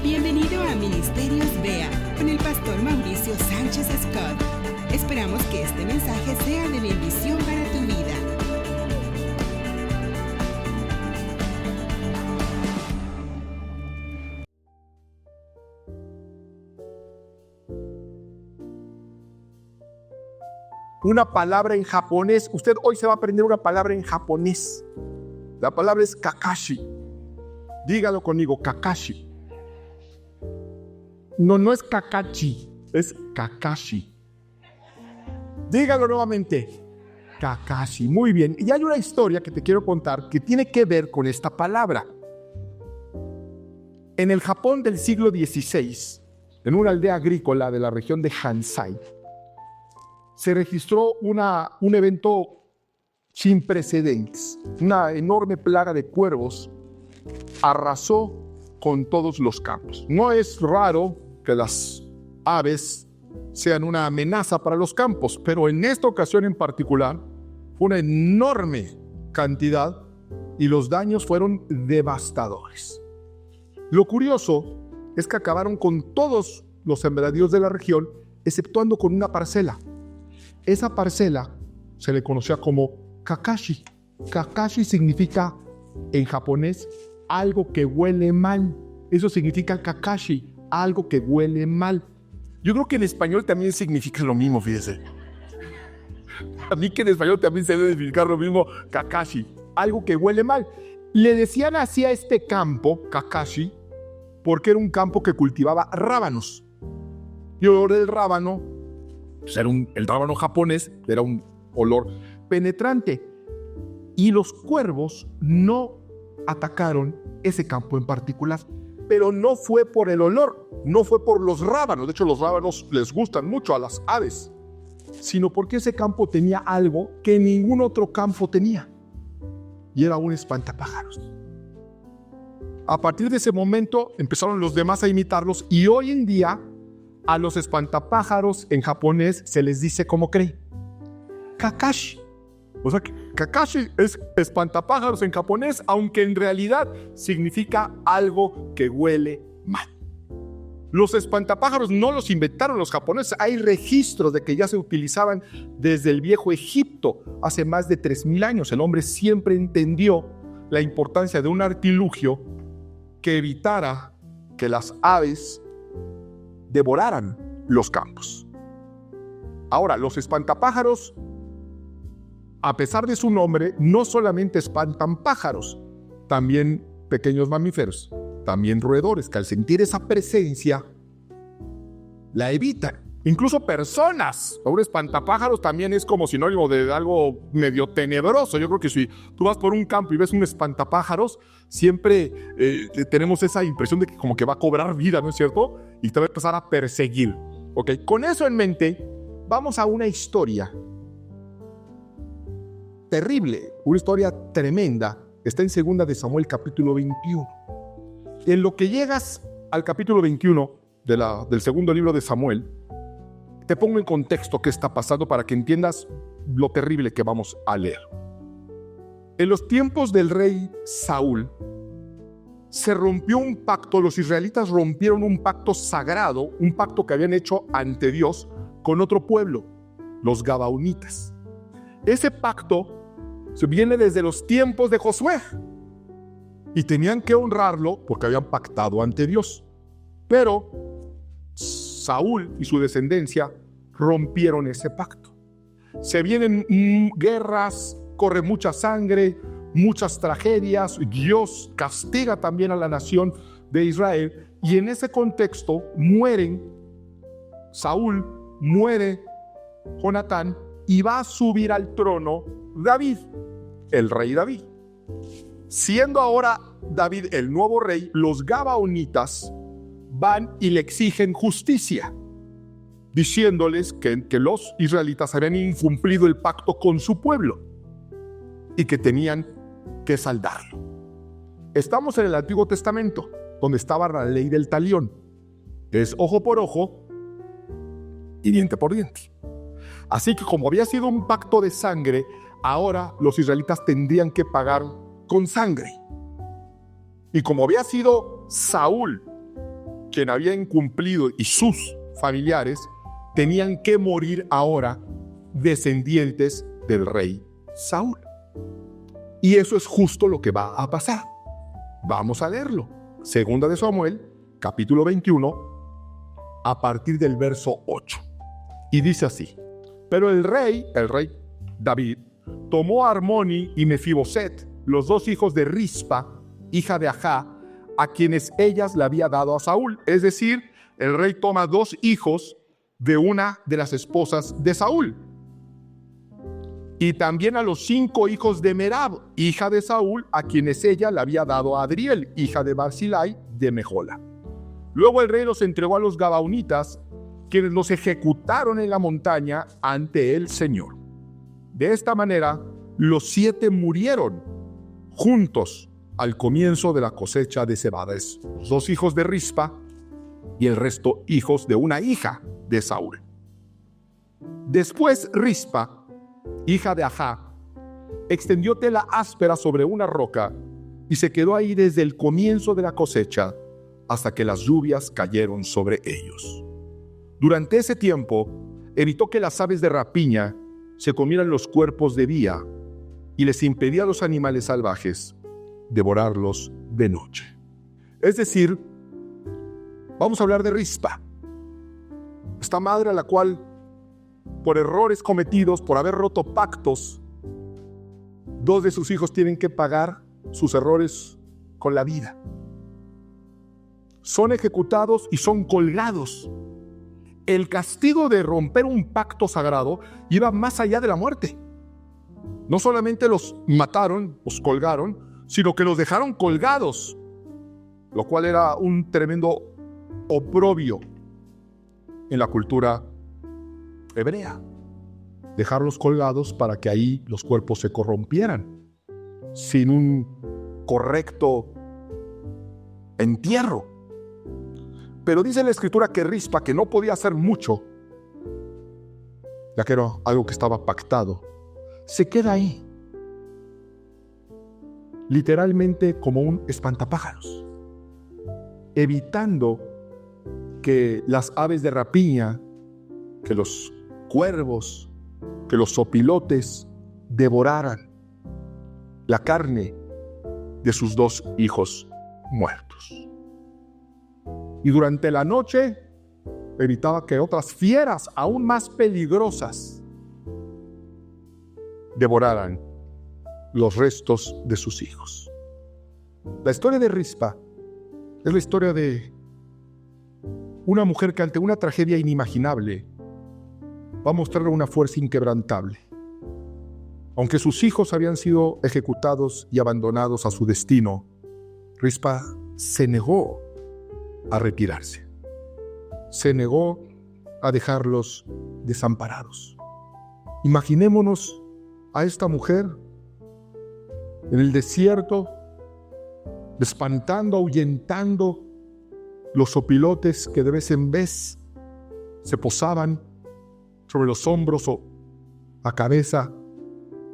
Bienvenido a Ministerios BEA con el pastor Mauricio Sánchez Scott. Esperamos que este mensaje sea de bendición para tu vida. Una palabra en japonés. Usted hoy se va a aprender una palabra en japonés. La palabra es Kakashi. Dígalo conmigo, Kakashi. No es Kakashi, es Kakashi. Dígalo nuevamente, Kakashi. Muy bien. Y hay una historia que te quiero contar que tiene que ver con esta palabra. En el Japón del siglo XVI, en una aldea agrícola de la región de Hansai, se registró un evento sin precedentes. Una enorme plaga de cuervos arrasó con todos los campos. No es raro que las aves sean una amenaza para los campos, pero en esta ocasión en particular fue una enorme cantidad y los daños fueron devastadores. Lo curioso es que acabaron con todos los sembradíos de la región, exceptuando con una parcela. Esa parcela se le conocía como Kakashi. Kakashi significa en japonés algo que huele mal. Eso significa Kakashi, algo que huele mal. Yo creo que en español también significa lo mismo, fíjese. A mí que en español también se debe significar lo mismo, Kakashi, algo que huele mal. Le decían así a este campo, Kakashi, porque era un campo que cultivaba rábanos. Y el olor del rábano, pues el rábano japonés, era un olor penetrante. Y los cuervos no atacaron ese campo en particular. Pero no fue por el olor, no fue por los rábanos. De hecho, los rábanos les gustan mucho a las aves, sino porque ese campo tenía algo que ningún otro campo tenía. Y era un espantapájaros. A partir de ese momento empezaron los demás a imitarlos y hoy en día a los espantapájaros en japonés se les dice como cree, Kakashi. O sea, Kakashi es espantapájaros en japonés, aunque en realidad significa algo que huele mal. Los espantapájaros no los inventaron los japoneses. Hay registros de que ya se utilizaban desde el viejo Egipto, hace más de 3000 años. El hombre siempre entendió la importancia de un artilugio que evitara que las aves devoraran los campos. Ahora, los espantapájaros, a pesar de su nombre, no solamente espantan pájaros, también pequeños mamíferos, también roedores, que al sentir esa presencia, la evitan. Incluso personas. Un espantapájaros también es como sinónimo de algo medio tenebroso. Yo creo que si tú vas por un campo y ves un espantapájaros, siempre tenemos esa impresión de que como que va a cobrar vida, ¿no es cierto? Y te va a empezar a perseguir. ¿Okay? Con eso en mente, vamos a una historia terrible, una historia tremenda. Está en 2 de Samuel capítulo 21. En lo que llegas al capítulo 21 del segundo libro de Samuel, te pongo en contexto qué está pasando para que entiendas lo terrible que vamos a leer. En los tiempos del rey Saúl, se rompió un pacto, los israelitas rompieron un pacto sagrado, un pacto que habían hecho ante Dios con otro pueblo, los gabaonitas. Ese pacto viene desde los tiempos de Josué y tenían que honrarlo porque habían pactado ante Dios. Pero Saúl y su descendencia rompieron ese pacto. Se vienen guerras, corre mucha sangre, muchas tragedias. Dios castiga también a la nación de Israel y en ese contexto mueren Saúl, muere Jonatán y va a subir al trono David, el rey David. Siendo ahora David el nuevo rey, los gabaonitas van y le exigen justicia, diciéndoles que los israelitas habían incumplido el pacto con su pueblo y que tenían que saldarlo. Estamos en el Antiguo Testamento, donde estaba la ley del talión, que es ojo por ojo y diente por diente. Así que como había sido un pacto de sangre, ahora los israelitas tendrían que pagar con sangre. Y como había sido Saúl quien había incumplido y sus familiares tenían que morir ahora descendientes del rey Saúl. Y eso es justo lo que va a pasar. Vamos a leerlo. Segunda de Samuel, capítulo 21, a partir del verso 8. Y dice así: pero el rey David, tomó a Armoni y Mefiboset, los dos hijos de Rispa, hija de Ajá, a quienes ellas le había dado a Saúl. Es decir, el rey toma dos hijos de una de las esposas de Saúl. Y también a los 5 hijos de Merab, hija de Saúl, a quienes ella le había dado a Adriel, hija de Barzilai de Mejola. Luego el rey los entregó a los gabaonitas, quienes los ejecutaron en la montaña ante el Señor. De esta manera, los 7 murieron juntos al comienzo de la cosecha de cebada. Los 2 hijos de Rispa y el resto hijos de una hija de Saúl. Después Rispa, hija de Ajá, extendió tela áspera sobre una roca y se quedó ahí desde el comienzo de la cosecha hasta que las lluvias cayeron sobre ellos. Durante ese tiempo, evitó que las aves de rapiña se comieran los cuerpos de día y les impedía a los animales salvajes devorarlos de noche. Es decir, vamos a hablar de Rispa, esta madre a la cual, por errores cometidos, por haber roto pactos, 2 de sus hijos tienen que pagar sus errores con la vida. Son ejecutados y son colgados. El castigo de romper un pacto sagrado iba más allá de la muerte. No solamente los mataron, los colgaron, sino que los dejaron colgados, lo cual era un tremendo oprobio en la cultura hebrea. Dejarlos colgados para que ahí los cuerpos se corrompieran, sin un correcto entierro. Pero dice la escritura que Rispa, que no podía hacer mucho, ya que era algo que estaba pactado, se queda ahí, literalmente como un espantapájaros, evitando que las aves de rapiña, que los cuervos, que los zopilotes devoraran la carne de sus 2 hijos muertos. Y durante la noche evitaba que otras fieras aún más peligrosas devoraran los restos de sus hijos. La historia de Rispa es la historia de una mujer que ante una tragedia inimaginable va a mostrar una fuerza inquebrantable. Aunque sus hijos habían sido ejecutados y abandonados a su destino, Rispa se negó a retirarse. Se negó a dejarlos desamparados. Imaginémonos a esta mujer en el desierto, espantando, ahuyentando los zopilotes que de vez en vez se posaban sobre los hombros o a cabeza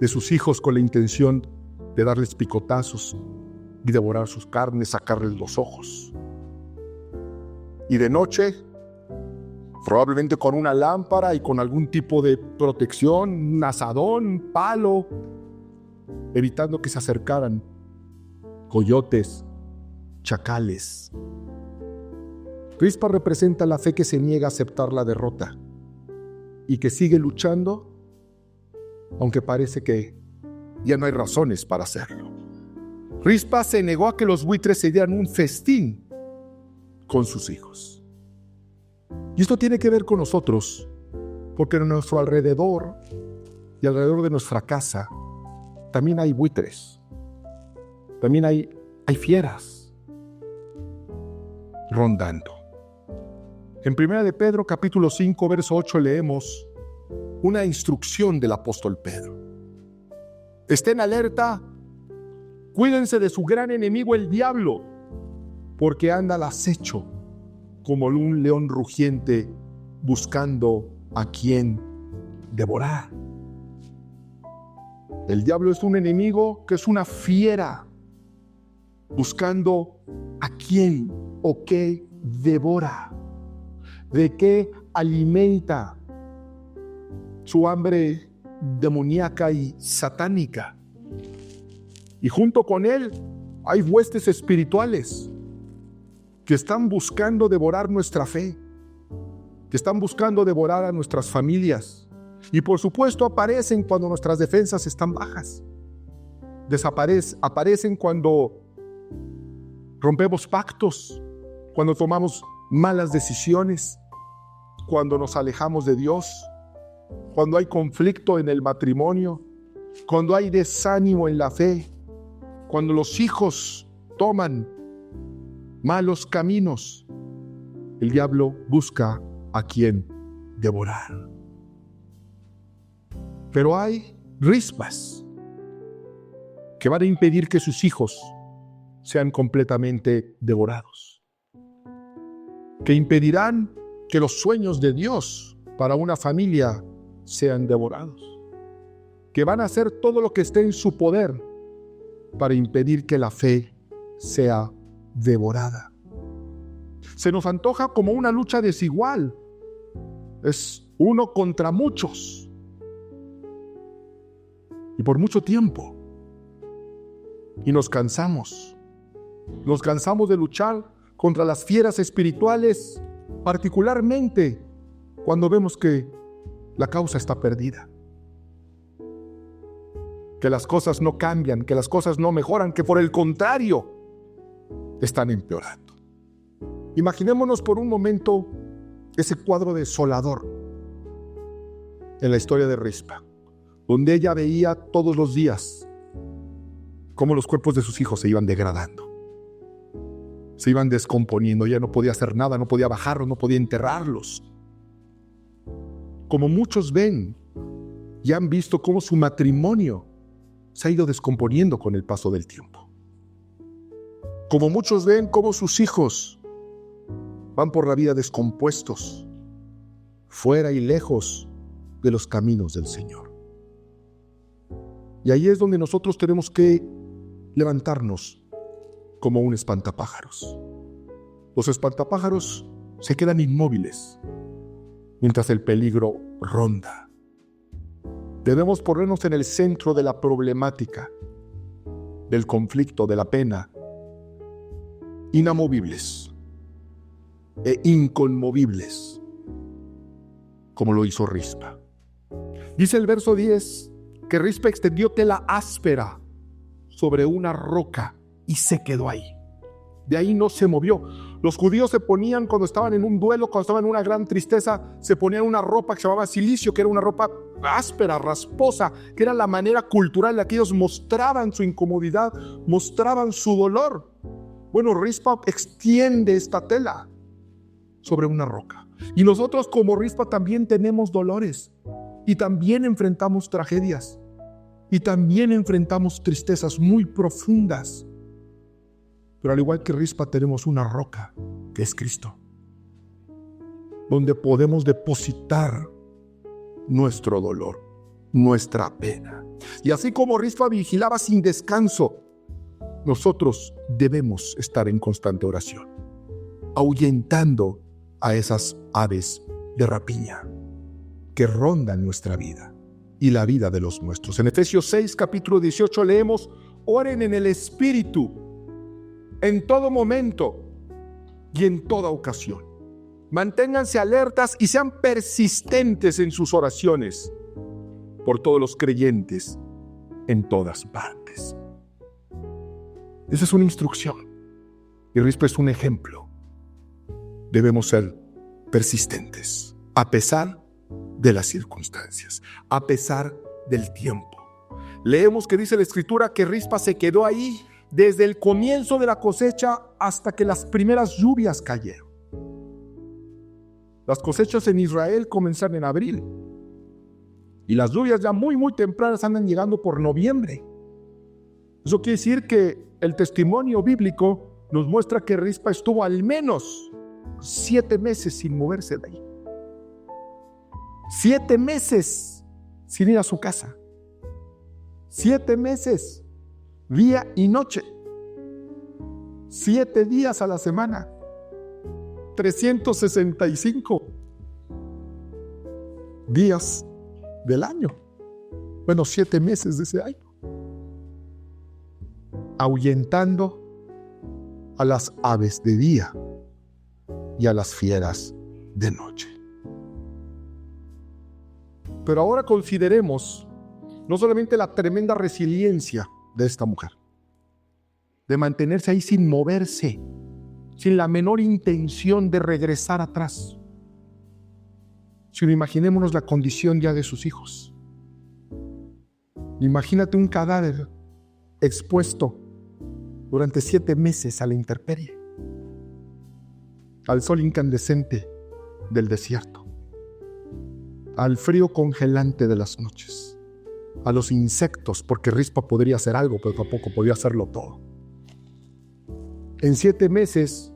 de sus hijos con la intención de darles picotazos y devorar sus carnes, sacarles los ojos. Y de noche, probablemente con una lámpara y con algún tipo de protección, un azadón, un palo, evitando que se acercaran coyotes, chacales. Rispa representa la fe que se niega a aceptar la derrota y que sigue luchando, aunque parece que ya no hay razones para hacerlo. Rispa se negó a que los buitres se dieran un festín con sus hijos. Y esto tiene que ver con nosotros, porque en nuestro alrededor y alrededor de nuestra casa también hay buitres, también hay fieras rondando. En 1 de Pedro, capítulo 5, verso 8, leemos una instrucción del apóstol Pedro. Estén alerta, cuídense de su gran enemigo el diablo, porque anda al acecho como un león rugiente buscando a quien devorar. El diablo es un enemigo que es una fiera buscando a quien o qué devora? ¿De qué alimenta su hambre demoníaca y satánica? Y junto con él hay huestes espirituales que están buscando devorar nuestra fe, que están buscando devorar a nuestras familias. Y por supuesto aparecen cuando nuestras defensas están bajas. Aparecen cuando rompemos pactos, cuando tomamos malas decisiones, cuando nos alejamos de Dios, cuando hay conflicto en el matrimonio, cuando hay desánimo en la fe, cuando los hijos toman malos caminos. El diablo busca a quien devorar. Pero hay rispas que van a impedir que sus hijos sean completamente devorados, que impedirán que los sueños de Dios para una familia sean devorados, que van a hacer todo lo que esté en su poder para impedir que la fe sea devorada. Se nos antoja como una lucha desigual. Es uno contra muchos. Y por mucho tiempo. Y nos cansamos. Nos cansamos de luchar contra las fieras espirituales, particularmente cuando vemos que la causa está perdida. Que las cosas no cambian, que las cosas no mejoran, que por el contrario, están empeorando. Imaginémonos por un momento ese cuadro desolador en la historia de Rispa, donde ella veía todos los días cómo los cuerpos de sus hijos se iban degradando, se iban descomponiendo. Ella no podía hacer nada, no podía bajarlos, no podía enterrarlos. Como muchos ven y han visto cómo su matrimonio se ha ido descomponiendo con el paso del tiempo. Como muchos ven cómo sus hijos van por la vida descompuestos, fuera y lejos de los caminos del Señor. Y ahí es donde nosotros tenemos que levantarnos como un espantapájaros. Los espantapájaros se quedan inmóviles mientras el peligro ronda. Debemos ponernos en el centro de la problemática, del conflicto, de la pena, inamovibles e inconmovibles, como lo hizo Rispa. Dice el verso 10 que Rispa extendió tela áspera sobre una roca y se quedó ahí. De ahí no se movió. Los judíos se ponían, cuando estaban en un duelo, cuando estaban en una gran tristeza, se ponían una ropa que se llamaba cilicio, que era una ropa áspera, rasposa, que era la manera cultural en la que ellos mostraban su incomodidad, mostraban su dolor. Bueno, Rispa extiende esta tela sobre una roca. Y nosotros como Rispa también tenemos dolores, y también enfrentamos tragedias, y también enfrentamos tristezas muy profundas. Pero al igual que Rispa tenemos una roca, que es Cristo, donde podemos depositar nuestro dolor, nuestra pena. Y así como Rispa vigilaba sin descanso, nosotros debemos estar en constante oración, ahuyentando a esas aves de rapiña que rondan nuestra vida y la vida de los nuestros. En Efesios 6, capítulo 18 leemos: oren en el Espíritu en todo momento y en toda ocasión. Manténganse alertas y sean persistentes en sus oraciones por todos los creyentes en todas partes. Esa es una instrucción y Rispa es un ejemplo. Debemos ser persistentes a pesar de las circunstancias, a pesar del tiempo. Leemos que dice la Escritura que Rispa se quedó ahí desde el comienzo de la cosecha hasta que las primeras lluvias cayeron. Las cosechas en Israel comienzan en abril y las lluvias ya muy tempranas andan llegando por noviembre. Eso quiere decir que el testimonio bíblico nos muestra que Rispa estuvo al menos 7 meses sin moverse de ahí. 7 meses sin ir a su casa. 7 meses, día y noche. 7 días a la semana, 365 días del año. Bueno, 7 meses de ese año. Ahuyentando a las aves de día y a las fieras de noche. Pero ahora consideremos no solamente la tremenda resiliencia de esta mujer, de mantenerse ahí sin moverse, sin la menor intención de regresar atrás, sino imaginémonos la condición ya de sus hijos. Imagínate un cadáver expuesto durante 7 meses a la intemperie, al sol incandescente del desierto, al frío congelante de las noches, a los insectos, porque Rispa podría hacer algo, pero tampoco podía hacerlo todo. En 7 meses,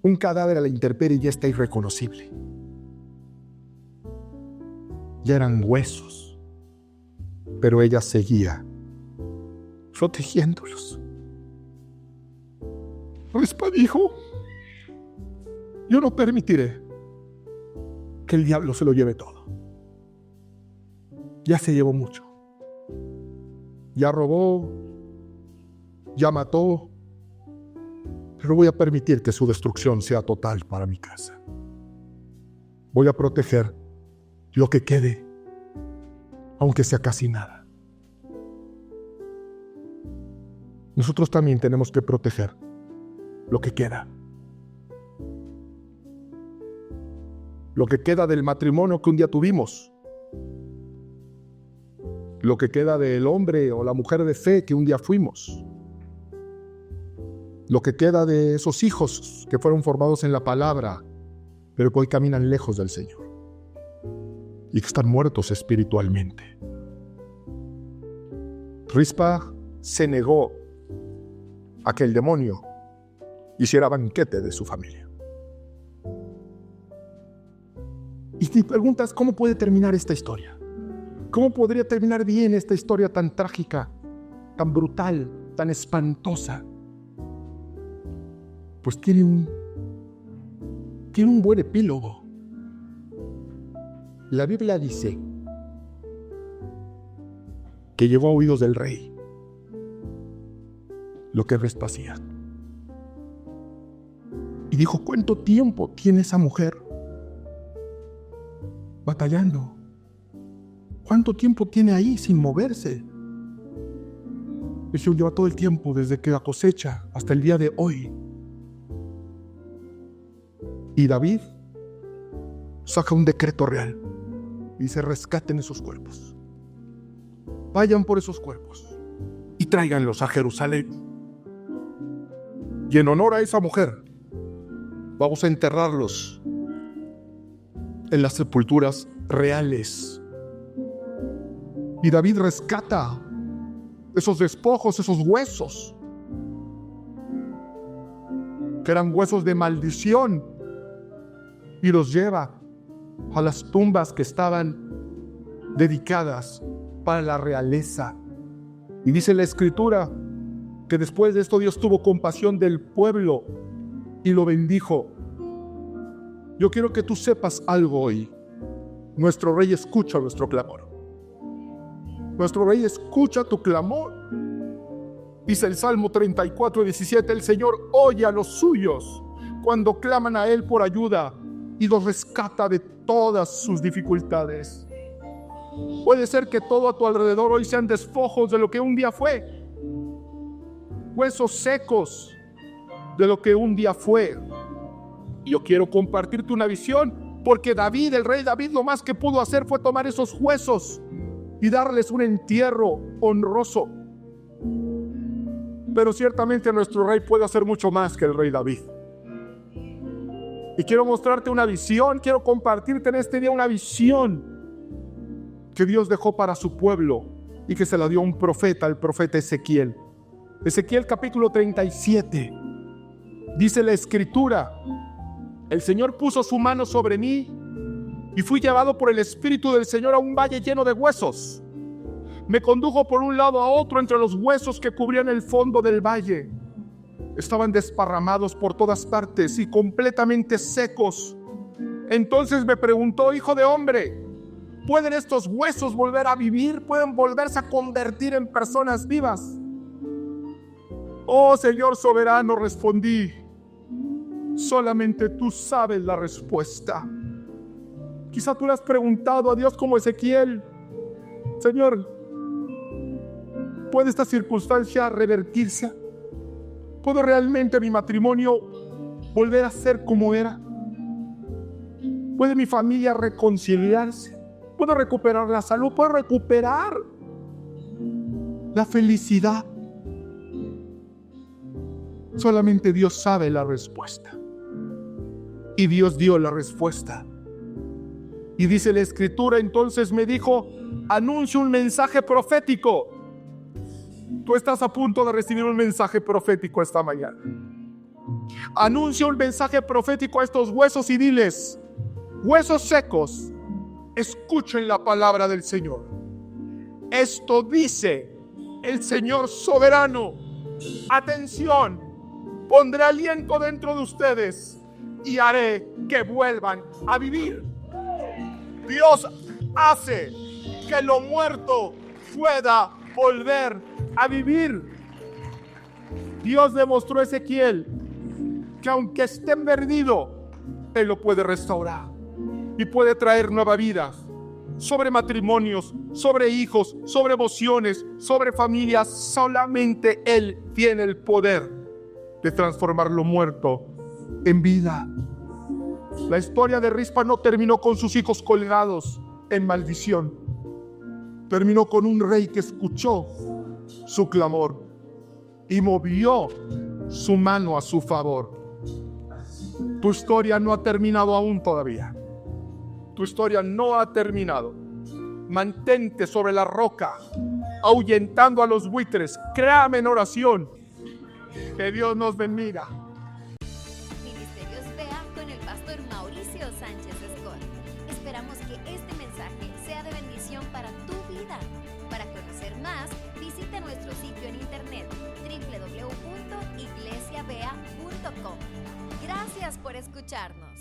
un cadáver a la intemperie ya está irreconocible. Ya eran huesos, pero ella seguía protegiéndolos. Rispa dijo: yo no permitiré que el diablo se lo lleve todo. Ya se llevó mucho. Ya robó, ya mató, pero voy a permitir que su destrucción sea total para mi casa. Voy a proteger lo que quede, aunque sea casi nada. Nosotros también tenemos que proteger lo que queda. Lo que queda del matrimonio que un día tuvimos. Lo que queda del hombre o la mujer de fe que un día fuimos. Lo que queda de esos hijos que fueron formados en la palabra, pero que hoy caminan lejos del Señor y que están muertos espiritualmente. Rispa se negó a que el demonio hiciera banquete de su familia. Y te preguntas, ¿cómo puede terminar esta historia? ¿Cómo podría terminar bien esta historia tan trágica, tan brutal, tan espantosa? Pues tiene un buen epílogo. La Biblia dice que llegó a oídos del rey lo que Rispa hacía. Y dijo: ¿cuánto tiempo tiene esa mujer batallando? ¿Cuánto tiempo tiene ahí sin moverse? Eso lleva todo el tiempo, desde que la cosecha hasta el día de hoy. Y David saca un decreto real y dice: rescaten esos cuerpos. Vayan por esos cuerpos y tráiganlos a Jerusalén. Y en honor a esa mujer, vamos a enterrarlos en las sepulturas reales. Y David rescata esos despojos, esos huesos, que eran huesos de maldición, y los lleva a las tumbas que estaban dedicadas para la realeza. Y dice la Escritura que después de esto Dios tuvo compasión del pueblo y lo bendijo. Yo quiero que tú sepas algo hoy. Nuestro Rey escucha nuestro clamor. Nuestro Rey escucha tu clamor. Dice el Salmo 34:17: el Señor oye a los suyos cuando claman a Él por ayuda y los rescata de todas sus dificultades. Puede ser que todo a tu alrededor hoy sean despojos de lo que un día fue, huesos secos de lo que un día fue. Yo quiero compartirte una visión, porque David, el rey David, lo más que pudo hacer fue tomar esos huesos y darles un entierro honroso. Pero ciertamente nuestro rey puede hacer mucho más que el rey David. Y quiero mostrarte una visión, quiero compartirte en este día una visión que Dios dejó para su pueblo y que se la dio a un profeta, el profeta Ezequiel. Ezequiel capítulo 37. Dice la Escritura: el Señor puso su mano sobre mí y fui llevado por el Espíritu del Señor a un valle lleno de huesos. Me condujo por un lado a otro entre los huesos que cubrían el fondo del valle. estaban desparramados por todas partes y completamente secos. Entonces me preguntó: hijo de hombre, ¿pueden estos huesos volver a vivir? ¿Pueden volverse a convertir en personas vivas? Oh Señor soberano, respondí, solamente tú sabes la respuesta. Quizá tú le has preguntado a Dios como Ezequiel: Señor, ¿puede esta circunstancia revertirse? ¿Puedo realmente mi matrimonio volver a ser como era? ¿Puede mi familia reconciliarse? ¿Puedo recuperar la salud? ¿Puedo recuperar la felicidad? Solamente Dios sabe la respuesta. Y Dios dio la respuesta. Y dice la Escritura, entonces me dijo: anuncia un mensaje profético. Tú estás a punto de recibir un mensaje profético esta mañana. Anuncia un mensaje profético a estos huesos y diles: huesos secos, escuchen la palabra del Señor. Esto dice el Señor soberano. Atención, pondré aliento dentro de ustedes y haré que vuelvan a vivir. Dios hace que lo muerto pueda volver a vivir. Dios demostró a Ezequiel que aunque esté perdido, Él lo puede restaurar y puede traer nueva vida sobre matrimonios, sobre hijos, sobre emociones, sobre familias. Solamente Él tiene el poder de transformar lo muerto en vida. La historia de Rispa no terminó con sus hijos colgados en maldición. Terminó con un rey que escuchó su clamor y movió su mano a su favor. Tu historia no ha terminado aún todavía. Tu historia no ha terminado. Mantente sobre la roca, ahuyentando a los buitres. Créame en oración. Que Dios nos bendiga. Ministerios Vea con el pastor Mauricio Sánchez Escort. Esperamos que este mensaje sea de bendición para tu vida. Para conocer más, visita nuestro sitio en internet www.iglesiavea.com. Gracias por escucharnos.